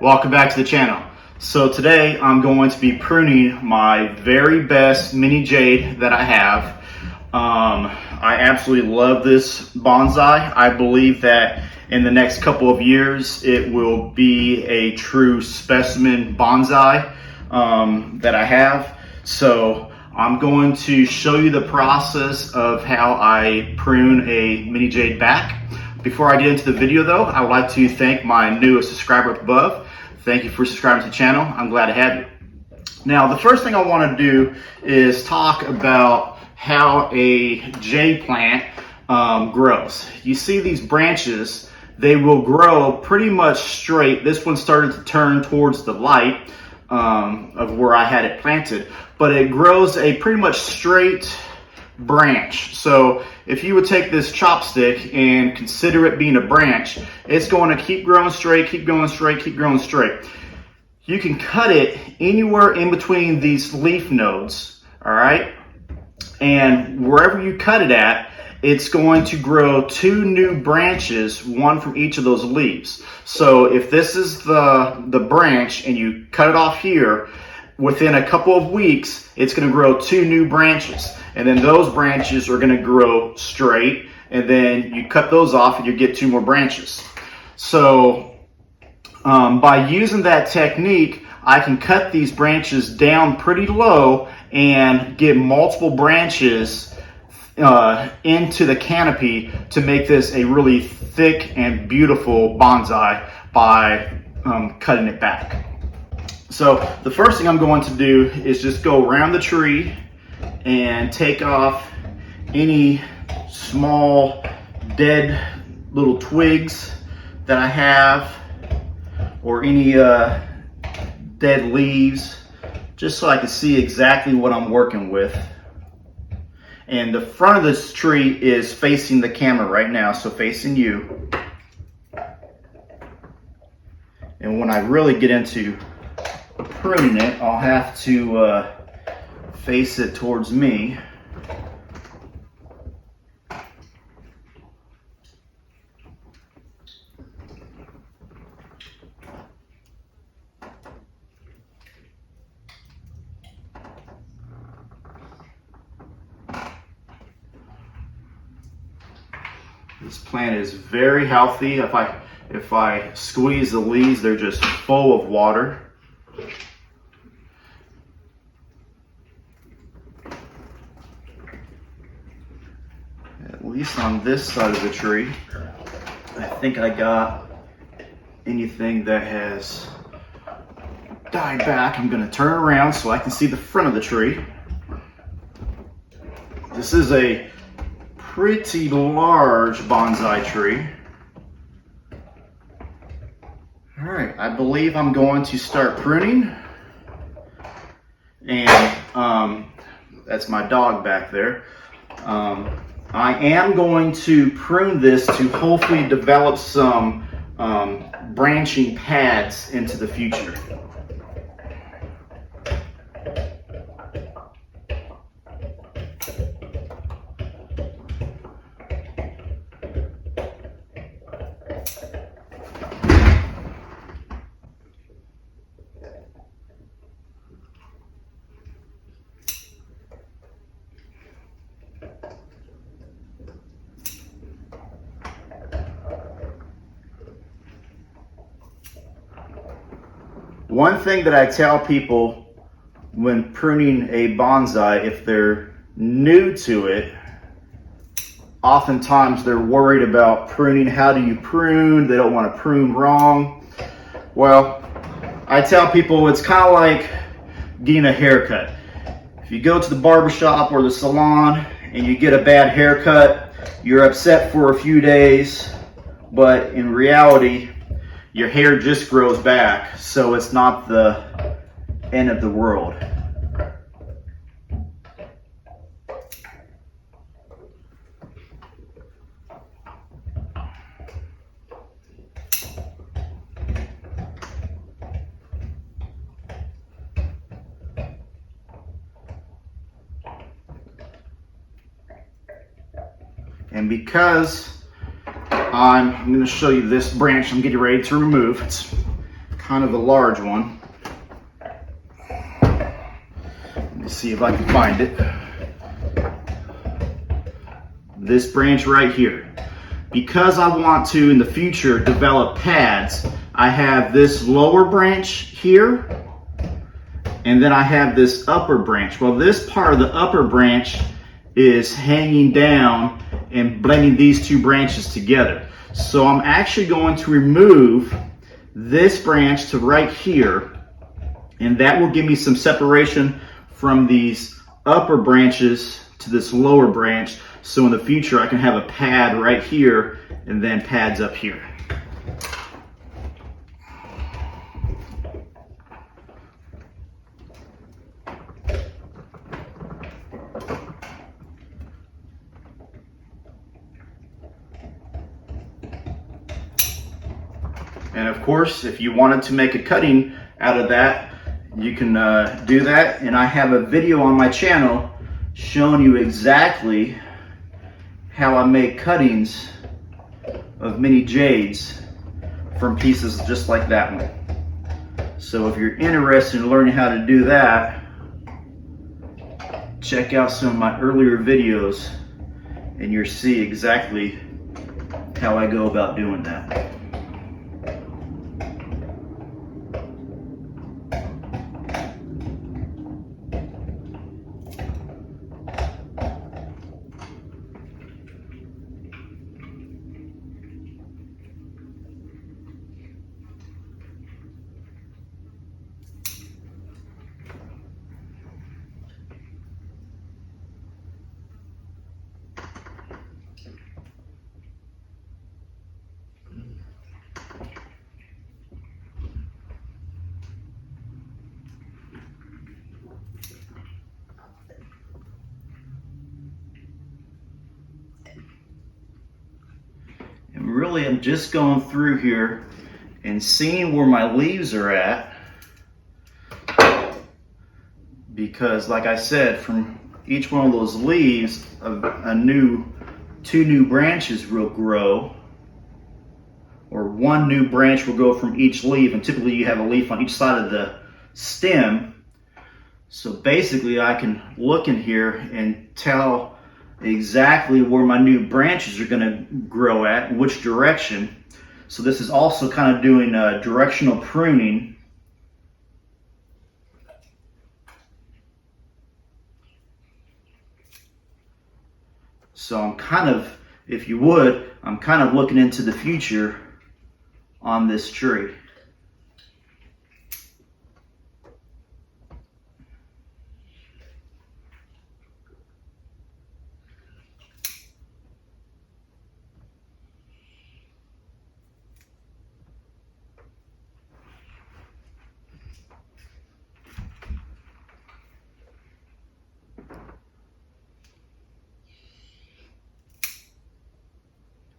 Welcome back to the channel. So today I'm going to be pruning my very best mini jade that I have. I absolutely love this bonsai. I believe that in the next couple of years it will be a true specimen bonsai that I have. So I'm going to show you the process of how I prune a mini jade back. Before I get into the video though, I would like to thank my newest subscriber up above. Thank you for subscribing to the channel. I'm glad to have you. Now, the first thing I want to do is talk about how a jade plant grows. You see these branches, they will grow pretty much straight. This one started to turn towards the light of where I had it planted, but it grows a pretty much straight branch. So if you would take this chopstick and consider it being a branch, it's going to keep growing straight, keep going straight, keep growing straight. You can cut it anywhere in between these leaf nodes, all right? And wherever you cut it at, it's going to grow two new branches, one from each of those leaves. So if this is the branch and you cut it off here, within a couple of weeks, it's going to grow two new branches. And then those branches are going to grow straight. And then you cut those off and you get two more branches. So by using that technique, I can cut these branches down pretty low and get multiple branches into the canopy to make this a really thick and beautiful bonsai by cutting it back. So the first thing I'm going to do is just go around the tree and take off any small dead little twigs that I have, or any dead leaves, just so I can see exactly what I'm working with. And the front of this tree is facing the camera right now, so facing you. And when I really get into pruning it, I'll have to face it towards me. This plant is very healthy. If I squeeze the leaves, they're just full of water. At least on this side of the tree, I think I got anything that has died back. I'm going to turn around so I can see the front of the tree. This is a pretty large bonsai tree. All right, I believe I'm going to start pruning. And that's my dog back there. I am going to prune this to hopefully develop some branching pads into the future. One thing that I tell people when pruning a bonsai, if they're new to it, oftentimes they're worried about pruning. How do you prune? They don't want to prune wrong. Well, I tell people it's kind of like getting a haircut. If you go to the barbershop or the salon and you get a bad haircut, you're upset for a few days, but in reality, your hair just grows back, so it's not the end of the world. And because I'm going to show you this branch I'm getting ready to remove. It's kind of a large one. Let me see if I can find it. This branch right here. Because I want to, in the future, develop pads, I have this lower branch here, and then I have this upper branch. Well, this part of the upper branch is hanging down and blending these two branches together. So I'm actually going to remove this branch to right here, and that will give me some separation from these upper branches to this lower branch. So in the future I can have a pad right here and then pads up here. And of course, if you wanted to make a cutting out of that, you can do that. And I have a video on my channel showing you exactly how I make cuttings of mini jades from pieces just like that one. So if you're interested in learning how to do that, check out some of my earlier videos and you'll see exactly how I go about doing that. And really, I'm just going through here and seeing where my leaves are at, because like I said, from each one of those leaves, two new branches will grow, or one new branch will go from each leaf, and typically you have a leaf on each side of the stem. So basically I can look in here and tell exactly where my new branches are going to grow at, and which direction. So this is also kind of doing directional pruning. So I'm kind of, if you would, I'm kind of looking into the future on this tree.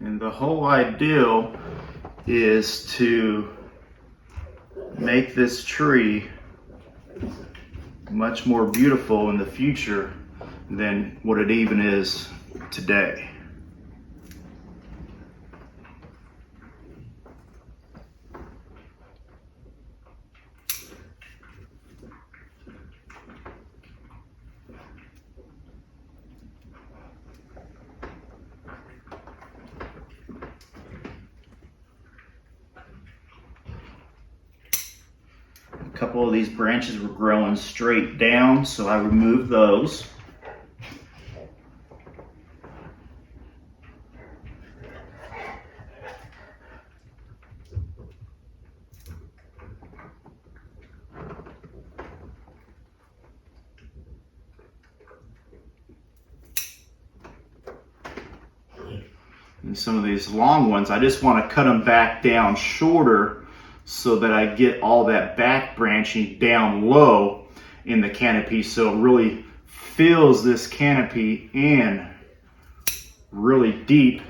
And the whole ideal is to make this tree much more beautiful in the future than what it even is today. A couple of these branches were growing straight down, so I removed those. And some of these long ones, I just want to cut them back down shorter so that I get all that back branching down low in the canopy, so it really fills this canopy in really deep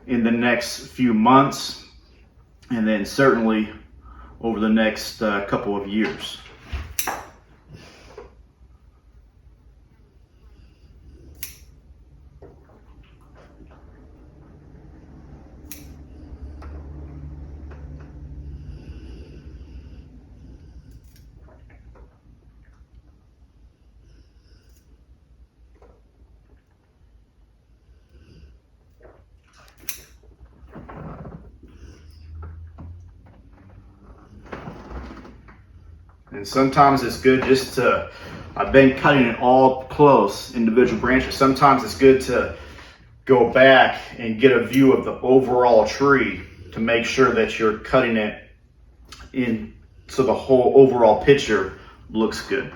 in the next few months, and then certainly over the next couple of years. And sometimes it's good just to, I've been cutting it all close, individual branches. Sometimes it's good to go back and get a view of the overall tree to make sure that you're cutting it in so the whole overall picture looks good.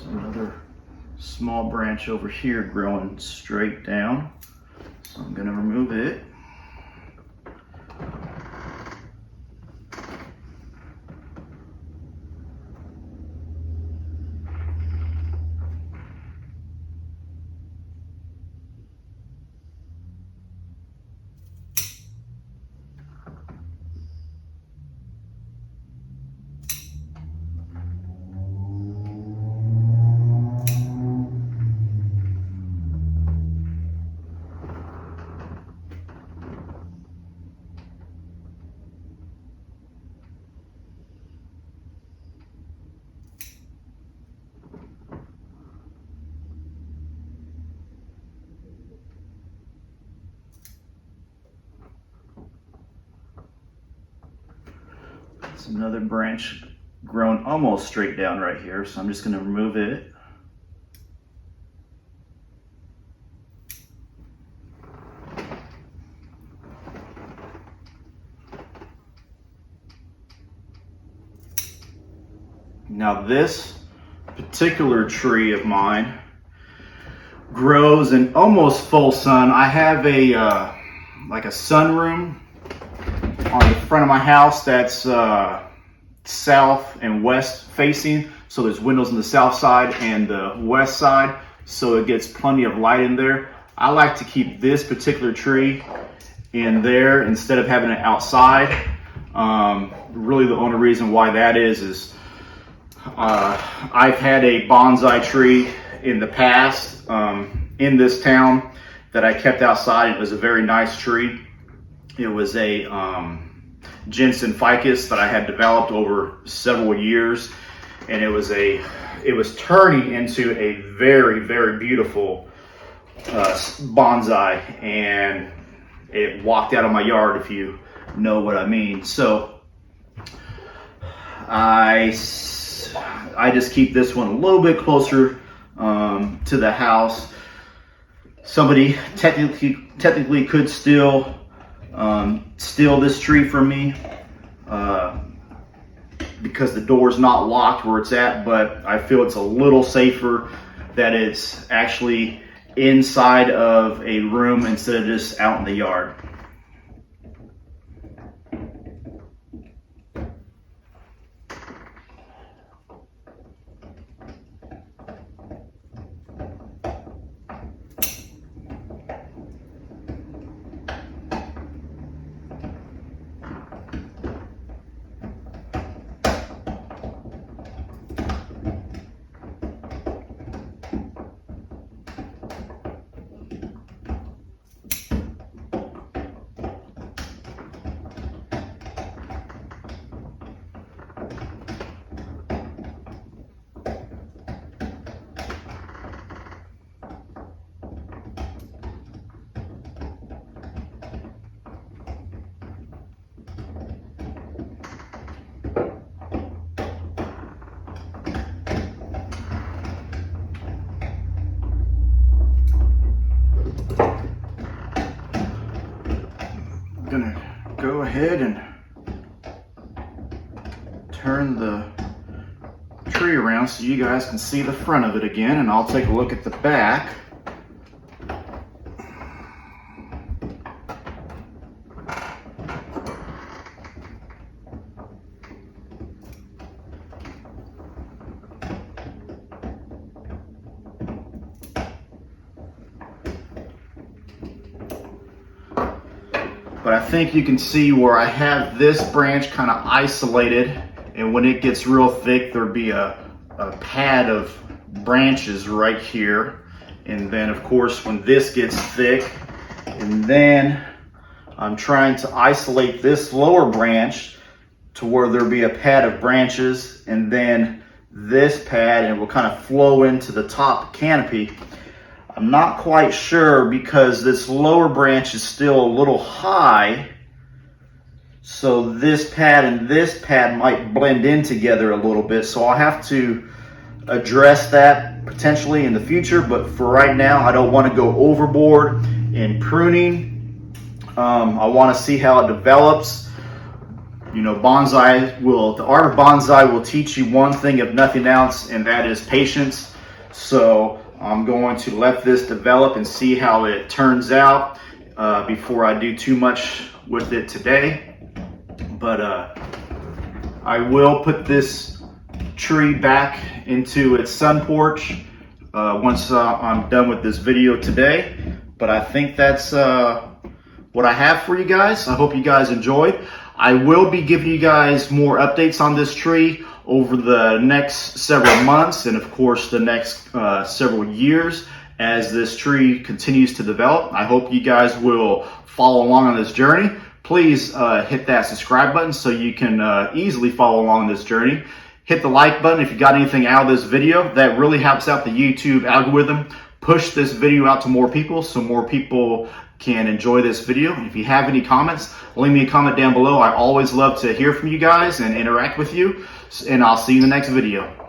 Another small branch over here growing straight down, so I'm going to remove it. It's another branch grown almost straight down right here, so I'm just going to remove it. Now this particular tree of mine grows in almost full sun. I have a like a sunroom on the front of my house that's south and west facing, so there's windows on the south side and the west side, so it gets plenty of light in there. I like to keep this particular tree in there instead of having it outside. Really the only reason why that is I've had a bonsai tree in the past in this town that I kept outside. It was a very nice tree. It was a ginseng ficus that I had developed over several years, and it was turning into a very, very beautiful bonsai, and it walked out of my yard, if you know what I mean. So I just keep this one a little bit closer to the house. Somebody technically could still steal this tree from me because the door's not locked where it's at, but I feel it's a little safer that it's actually inside of a room instead of just out in the yard. I'm gonna go ahead and turn the tree around so you guys can see the front of it again, and I'll take a look at the back. But I think you can see where I have this branch kind of isolated And when it gets real thick, there'll be a pad of branches right here. And then of course, when this gets thick, and then I'm trying to isolate this lower branch to where there'll be a pad of branches, and then this pad, and it will kind of flow into the top canopy. I'm not quite sure because this lower branch is still a little high. So this pad and this pad might blend in together a little bit. So I'll have to address that potentially in the future. But for right now, I don't want to go overboard in pruning. I want to see how it develops. You know, the art of bonsai will teach you one thing if nothing else, and that is patience. So I'm going to let this develop and see how it turns out before I do too much with it today. But I will put this tree back into its sun porch once I'm done with this video today. But I think that's what I have for you guys. I hope you guys enjoyed. I will be giving you guys more updates on this tree over the next several months, and of course the next several years as this tree continues to develop. I hope you guys will follow along on this journey. Please hit that subscribe button so you can easily follow along this journey. Hit the like button if you got anything out of this video. That really helps out the YouTube algorithm. Push this video out to more people so more people can enjoy this video. And if you have any comments, leave me a comment down below. I always love to hear from you guys and interact with you. And I'll see you in the next video.